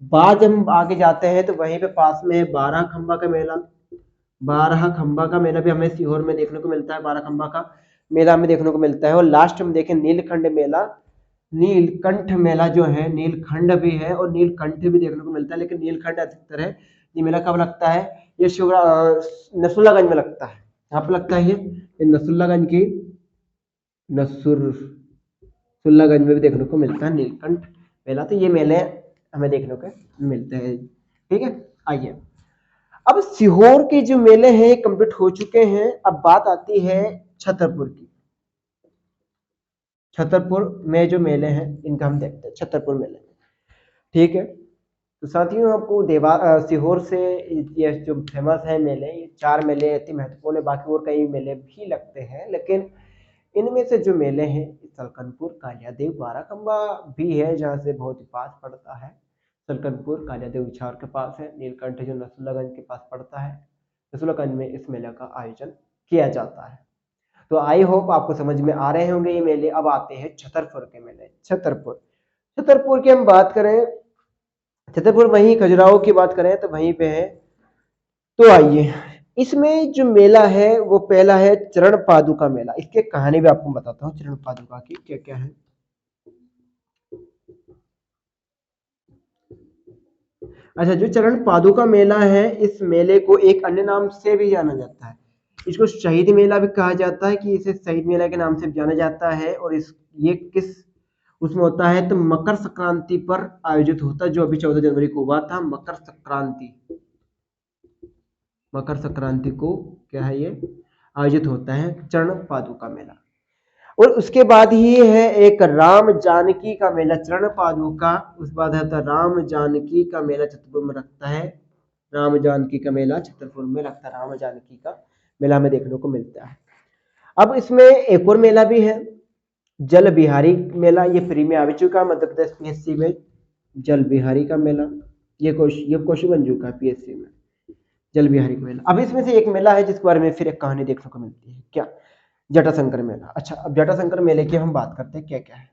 बाद हम आगे जाते हैं तो वहीं पे पास में है 12 खंबा का मेला। 12 खंबा का मेला भी हमें सीहोर में देखने को मिलता है। 12 खंबा का मेला हमें देखने को मिलता है। और लास्ट में देखें नीलखंड मेला। नीलकंठ मेला जो है, नीलखंड भी है और नीलकंठ भी देखने को मिलता है, लेकिन नीलखंड अधिकतर है। ये मेला कब लगता है? ये शिवरा नसरुल्लागंज में लगता है। यहाँ पे लगता है ये नसरुल्लागंज की नसरुल्लागंज में भी देखने को मिलता है नीलकंठ मेला। तो ये मेले हमें देखने को मिलते हैं। ठीक है, आइए अब सीहोर के जो मेले हैं कंप्लीट हो चुके हैं। अब बात आती है छतरपुर की। छतरपुर में जो मेले हैं इनका हम देखते हैं। छतरपुर मेले, ठीक है। तो साथियों, आपको सीहोर से ये जो फेमस है मेले, ये 4 मेले अति महत्वपूर्ण है। बाकी और कई मेले भी लगते हैं, लेकिन इनमें से जो मेले हैं, सलकनपुर, कालियादेव, बाराखंबा भी है जहाँ से बहुत ही पास पड़ता है। सलकनपुर कालियादेव इछावर के पास है। नीलकंठ जो नसरुल्लागंज के पास पड़ता है। नसरुल्लागंज में इस मेले का आयोजन किया जाता है। तो आई होप आपको समझ में आ रहे होंगे ये मेले। अब आते हैं छतरपुर के मेले। छतरपुर, छतरपुर की हम बात करें, छतरपुर वहीं खजुराहो की बात करें तो वहीं पे है। तो आइए, इसमें जो मेला है वो पहला है चरण पादुका मेला। इसकी कहानी भी आपको बताता हूँ चरण पादुका की क्या क्या है। अच्छा, जो चरण पादुका मेला है, इस मेले को एक अन्य नाम से भी जाना जाता है। इसको शहीद मेला भी कहा जाता है, कि इसे शहीद मेला के नाम से जाना जाता है। और इस ये किस उसमें होता है तो मकर संक्रांति पर आयोजित होता है, जो अभी 14 जनवरी को हुआ था। मकर संक्रांति, मकर संक्रांति को क्या है ये आयोजित होता है चरण पादुका मेला। और उसके बाद ही है एक राम जानकी का मेला। चरण पादुका, उस बाद है राम जानकी का मेला छतरपुर में लगता है। राम जानकी का मेला छतरपुर में लगता है। राम जानकी का मेला हमें देखने को मिलता है। अब इसमें एक और मेला भी है, जल बिहारी मेला। ये फ्री में आ भी चुका मध्य प्रदेश पीएससी में। जल बिहारी का मेला, ये क्वेश्चन बन चुका है पीएससी में, जल बिहारी का मेला। अब इसमें से एक मेला है जिसके बारे में फिर एक कहानी देखने को मिलती है। क्या? जटाशंकर मेला। अच्छा, अब जटाशंकर मेले की हम बात करते हैं क्या क्या है।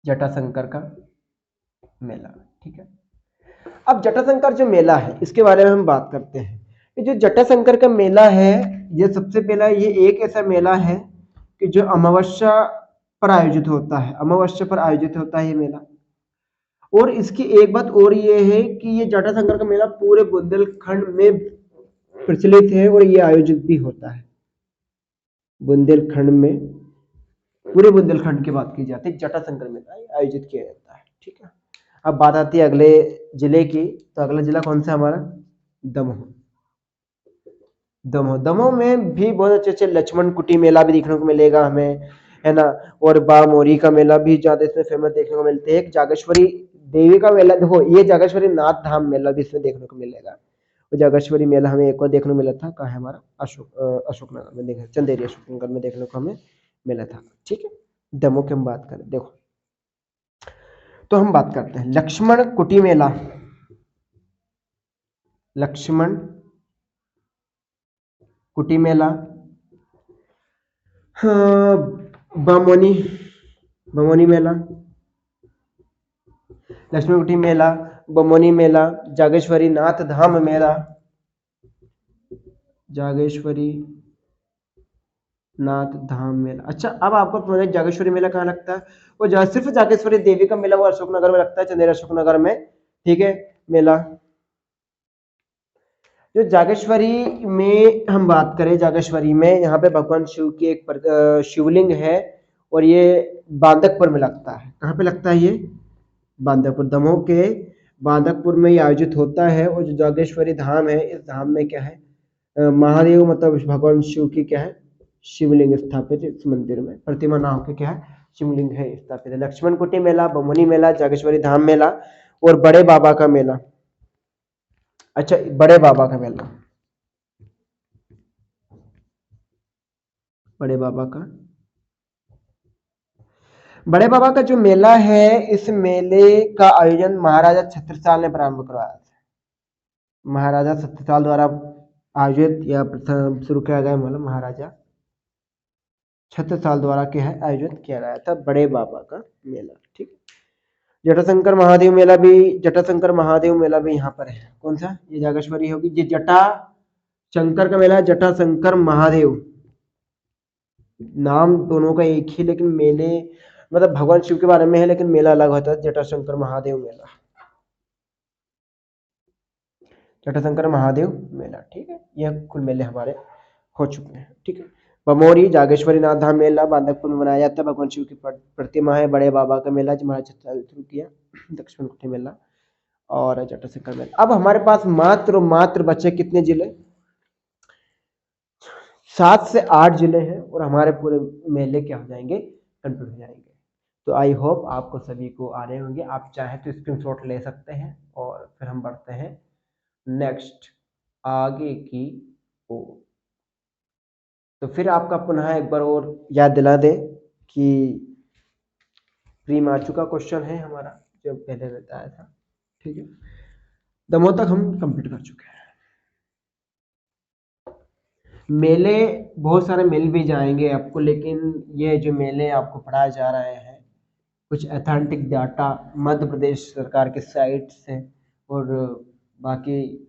जटाशंकर का मेला, ठीक है। अब जटाशंकर जो मेला है इसके बारे में हम बात करते हैं। ये जो जटाशंकर का मेला है, ये सबसे पहला ये एक ऐसा मेला है कि जो अमावस्या पर आयोजित होता है। अमावस्या पर आयोजित होता है ये मेला। और इसकी एक बात और ये है कि ये जटाशंकर का मेला पूरे बुंदेलखंड में प्रचलित है और ये आयोजित भी होता है बुंदेलखंड में। पूरे बुंदेलखंड की बात की जाती है, जटाशंकर मेला आयोजित किया जाता है, ठीक है। अब बात आती है अगले जिले की। तो अगला जिला कौन सा हमारा? दमोह। दमोह, दमोह में भी बहुत अच्छे अच्छे लक्ष्मण कुटी मेला भी देखने को मिलेगा हमें, है ना। और बामोरी का मेला भी ज्यादा इसमें फेमस देखने को मिलते हैं। एक जागेश्वरी देवी का मेला, देखो ये जागेश्वरी नाथ धाम मेला भी इसमें देखने को मिलेगा। और जागेश्वरी मेला हमें एक और देखने को मिला था, कहाँ है हमारा? अशोकनगर में, देखा चंदेरी अशोकनगर में देखने को हमें मिला था, ठीक है। दमोह की हम बात करें, देखो तो हम बात करते हैं लक्ष्मण कुटी मेला। लक्ष्मण कुटी मेला, हाँ, बमोनी, बमोनी मेला, लक्ष्मण कुटी मेला, बमोनी मेला, जागेश्वरी नाथ धाम मेला, जागेश्वरी नाथ धाम मेला। अच्छा, अब आपको पता है जागेश्वरी मेला कहाँ लगता है? वो सिर्फ जागेश्वरी देवी का मेला वो अशोकनगर में लगता है, चंदेरी अशोकनगर में, ठीक है। मेला जो जागेश्वरी में हम बात करें, जागेश्वरी में यहाँ पे भगवान शिव की एक शिवलिंग है। और ये बांदकपुर में लगता है। कहाँ पे लगता है ये? बांदकपुर, दमोह के बांदकपुर में ये आयोजित होता है। और जो जागेश्वरी धाम है, इस धाम में क्या है, महादेव मतलब भगवान शिव की क्या है, शिवलिंग स्थापित इस मंदिर में। प्रतिमा ना होकर क्या है, शिवलिंग है स्थापित है। लक्ष्मण कुटी मेला, बमोनी मेला, जागेश्वरी धाम मेला और बड़े बाबा का मेला। अच्छा, बड़े बाबा का मेला, बड़े बाबा का बड़े बाबा का जो मेला है, इस मेले का आयोजन महाराजा छत्रसाल ने प्रारंभ करवाया था। महाराजा छत्रसाल द्वारा आयोजित या प्रथम शुरू किया गया मेला महाराजा छत्रसाल द्वारा क्या है आयोजित किया गया था बड़े बाबा का मेला। ठीक, जटाशंकर महादेव मेला भी, जटाशंकर महादेव मेला भी यहाँ पर है। कौन सा? ये जागेश्वरी होगी। ये जटा शंकर का मेला है, जटाशंकर महादेव। नाम दोनों का एक ही, लेकिन मेले मतलब भगवान शिव के बारे में है, लेकिन मेला अलग होता है। जटाशंकर महादेव मेला, जटाशंकर महादेव मेला। ठीक है, यह कुल मेले हमारे हो चुके हैं। ठीक है, बमोरी जागेश्वरी नाथ धाम मेला बांधकपुर में मनाया जाता है। भगवान शिव की प्रतिमा है। बड़े बाबा का मेला जो महाराज शुरू किया, दक्षिण कुटी मेला और जटाशंकर मेला। अब हमारे पास मात्र बचे कितने जिले? 7 से 8 जिले हैं और हमारे पूरे मेले क्या हो जाएंगे? कंप्लीट हो जाएंगे। तो आई होप आपको सभी को आ रहे होंगे। आप चाहे तो स्क्रीनशॉट ले सकते हैं और फिर हम बढ़ते हैं नेक्स्ट आगे की ओर। तो फिर आपका पुनः एक बार और याद दिला दें कि प्री मार्चू का क्वेश्चन है हमारा जो पहले बताया था। ठीक है, दमोह तक हम कंप्लीट कर चुके हैं। मेले बहुत सारे मिल भी जाएंगे आपको, लेकिन ये जो मेले आपको पढ़ाए जा रहे हैं कुछ अथेंटिक डाटा मध्य प्रदेश सरकार के साइट से और बाकी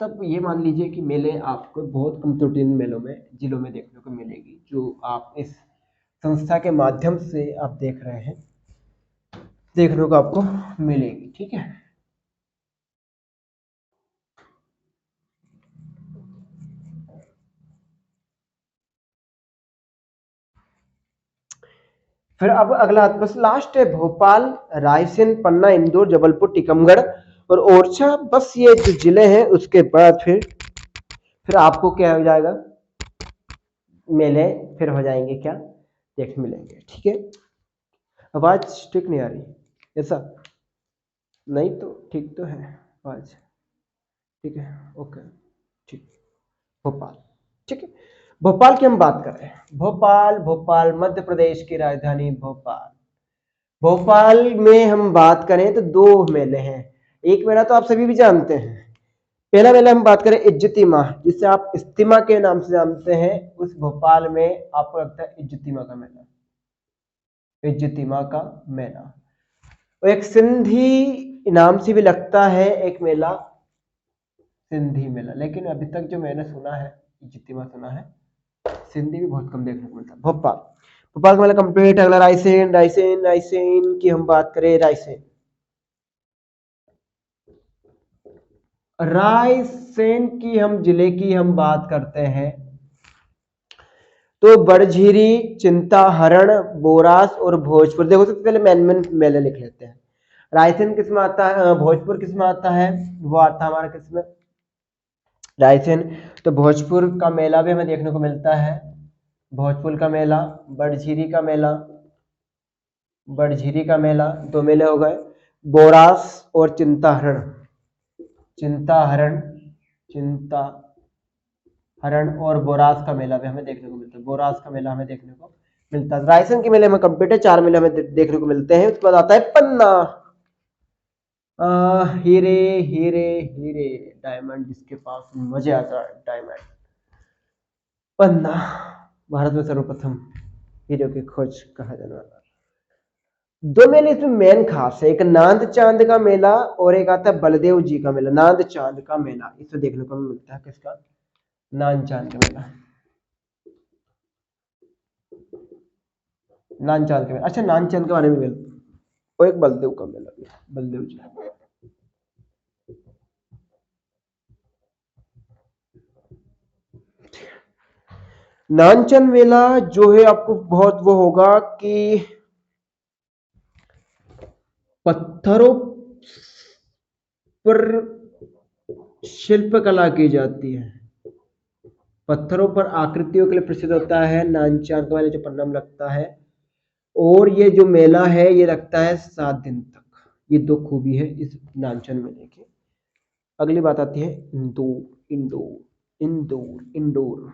तब ये मान लीजिए कि मेले आपको बहुत कम त्रुटि मेलों में जिलों में देखने को मिलेगी, जो आप इस संस्था के माध्यम से आप देख रहे हैं, देखने को आपको मिलेगी। ठीक है, फिर अब अगला बस लास्ट है भोपाल, रायसेन, पन्ना, इंदौर, जबलपुर, टीकमगढ़ और ओरछा। बस ये जो जिले हैं उसके बाद फिर आपको क्या हो जाएगा? मेले फिर हो जाएंगे क्या? देखने मिलेंगे। ठीक है, आवाज ठीक नहीं आ रही ऐसा? नहीं तो ठीक तो है आवाज। ठीक है, ओके, ठीक। भोपाल, ठीक है, भोपाल की हम बात कर रहे हैं। भोपाल मध्य प्रदेश की राजधानी भोपाल। भोपाल में हम बात करें तो 2 मेले हैं। एक मेला तो आप सभी भी जानते हैं। पहला मेला हम बात करें इज्जतिमा, जिसे आप इस्तिमा के नाम से जानते हैं। उस भोपाल में आपको लगता है इज्जतिमा का मेला, इज्जतिमा का मेला। और एक सिंधी नाम से भी लगता है एक मेला, सिंधी मेला, लेकिन अभी तक जो मैंने सुना है इज्जतिमा सुना है, सिंधी भी बहुत कम देखने को मिलता है। भोपाल का मेला कंप्लीट। अगला रायसेन की हम बात करें। रायसेन की हम जिले की हम बात करते हैं तो बड़झीरी, चिंताहरण, बोरास और भोजपुर। देखो सबसे पहले मेन मेले लिख लेते हैं। रायसेन किस में आता है? भोजपुर किस में आता है? वो आता है हमारा किस में? रायसेन। तो भोजपुर का मेला भी हमें देखने को मिलता है। भोजपुर का मेला, बड़झीरी का मेला, 2 मेले हो गए। बोरास और चिंताहरण और बोरास का मेला भी हमें देखने को मिलता है। बोरास का मेला हमें देखने को मिलता है। रायसेन के मेले में कंप्लीट है, 4 मेले हमें देखने को मिलते हैं। उसके बाद आता है पन्ना। हीरे हीरे हीरे डायमंड, जिसके पास मजे आता है डायमंड। पन्ना भारत में सर्वप्रथम हीरो की खोज कहा जाने वाला। 2 मेले इसमें मेन खास है, एक नांद चांद का मेला और एक आता है बलदेव जी का मेला। नांद चांद का मेला इसमें देखने को मिलता है। किसका? नांद चांद का मेला, नांद चांद का मेला। अच्छा, नांद चांद के बारे में मिलता और एक बलदेव का मेला भी, बलदेव जी। नानचंद मेला जो है आपको बहुत वो होगा कि पत्थरों पर शिल्पकला की जाती है, पत्थरों पर आकृतियों के लिए प्रसिद्ध होता है नानचांद का मेला, जो पन्ना में लगता है। और ये जो मेला है ये लगता है 7 दिन तक। ये 2 खूबी है इस नानचंद मेले की। अगली बात आती है इंदौर। इंदौर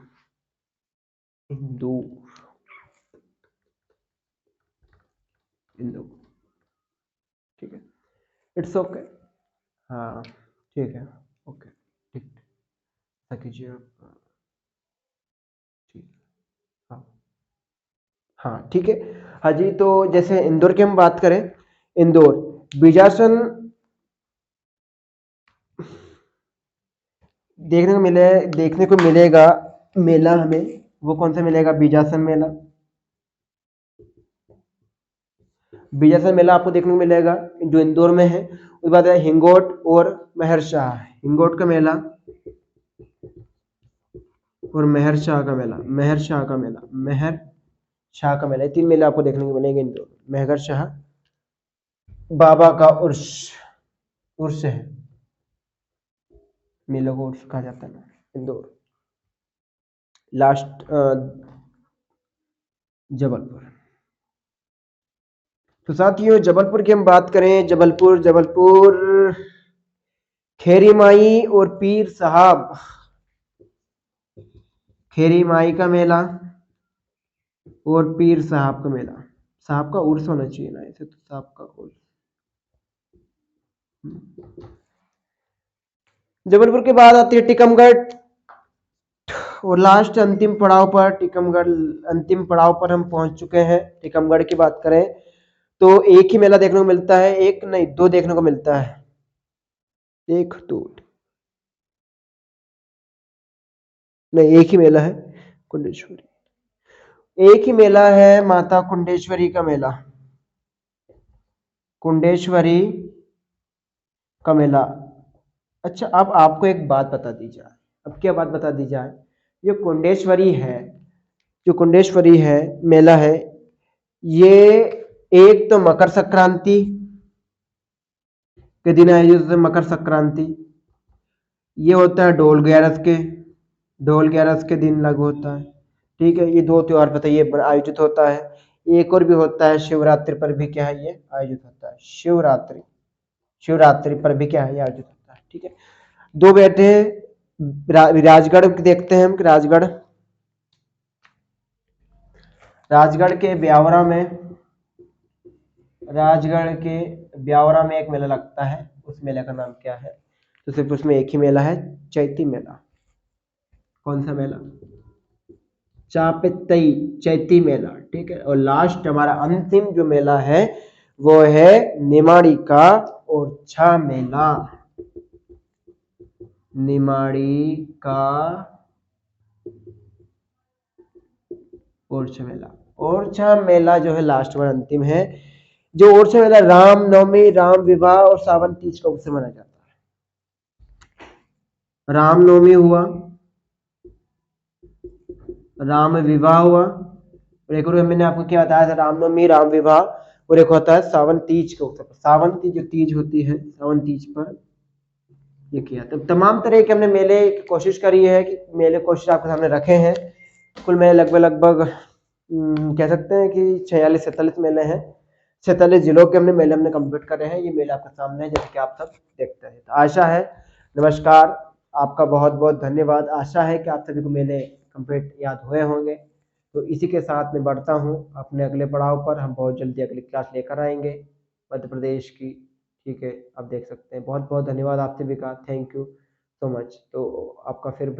इन दो को, ठीक है, इट्स ओके। हाँ ठीक है, ओके, ठीक, ऐसा कीजिए आप, ठीक, हाँ हाँ ठीक है। हाँ जी, तो जैसे इंदौर की हम बात करें, इंदौर बीजासन देखने को मिलेगा मेला हमें, वो कौन सा मिलेगा, बीजासन मेला। बीजासन मेला आपको देखने को मिलेगा जो इंदौर में है। उसके बाद है हिंगोट और मेहरशाह, हिंगोट का मेला और मेहर शाह का मेला, मेहर शाह का मेला, मेहर शाह का मेला, ये तीन मेले आपको देखने को मिलेंगे इंदौर। मेहर शाह बाबा का उर्स, उर्स है, मेले को उर्स कहा जाता है ना इंदौर। लास्ट जबलपुर। तो साथियों जबलपुर की हम बात करें, जबलपुर, जबलपुर खेरी माई और पीर साहब, खेरी माई का मेला और पीर साहब का मेला। साहब का उर्स होना चाहिए ना ऐसे, तो साहब का उर्स। जबलपुर के बाद आती है टीकमगढ़, और लास्ट अंतिम पड़ाव पर टीकमगढ़, अंतिम पड़ाव पर हम पहुंच चुके हैं। टीकमगढ़ की बात करें तो एक ही मेला देखने को मिलता है, एक नहीं दो देखने को मिलता है, एक दो नहीं, एक ही मेला है कुंडेश्वरी, एक ही मेला है माता कुंडेश्वरी का मेला, कुंडेश्वरी का मेला। अच्छा अब आपको एक बात बता दी जाए, अब क्या बात बता दी जाए, ये कुंडेश्वरी है, जो कुंडेश्वरी है मेला है, ये एक तो मकर संक्रांति के दिन आयोजित होता है, मकर संक्रांति। ये होता है ढोल ग्यारस के दिन लागू होता है, ठीक है। ये दो त्योहार पता ये आयोजित होता है। एक और भी होता है शिवरात्रि पर भी क्या है ये आयोजित होता है, शिवरात्रि, शिवरात्रि पर भी क्या है ये आयोजित होता है, ठीक है। दो बैठे राजगढ़ देखते हैं हम कि राजगढ़ के ब्यावरा में, राजगढ़ के ब्यावरा में एक मेला लगता है, उस मेले का नाम क्या है, तो सिर्फ उसमें एक ही मेला है, चैती मेला। कौन सा मेला, चापेतई चैती मेला, ठीक है। और लास्ट हमारा अंतिम जो मेला है वो है निमाड़ी का ओरछा मेला, निमाड़ी का ओरछा मेला। ओरछा मेला जो है लास्ट में अंतिम है, जो ओरछा मेला राम नवमी, राम विवाह और सावन तीज का उत्सव माना जाता है। राम नवमी हुआ, राम विवाह हुआ, और एक और मैंने आपको क्या बताया था, रामनवमी, राम विवाह, और एक होता है सावन तीज के उत्सव, सावन की जो तीज होती है, सावन तीज पर ये किया। तो तमाम तरह के हमने मेले की कोशिश करी है कि मेले कोशिश आपके सामने रखे हैं। कुल मेले लगभग कह सकते हैं कि 46-47 मेले हैं, 47 जिलों के हमने मेले कंप्लीट करे हैं। ये मेले आपके सामने है जैसे कि आप सब देखते हैं। तो आशा है, नमस्कार, आपका बहुत बहुत धन्यवाद। आशा है कि आप सभी को मेले कंप्लीट याद हुए होंगे। तो इसी के साथ मैं बढ़ता हूँ अपने अगले पड़ाव पर। हम बहुत जल्दी अगली क्लास लेकर आएंगे मध्य प्रदेश की, ठीक है। आप देख सकते हैं, बहुत बहुत धन्यवाद आप सभी का, थैंक यू सो मच। तो आपका फिर भी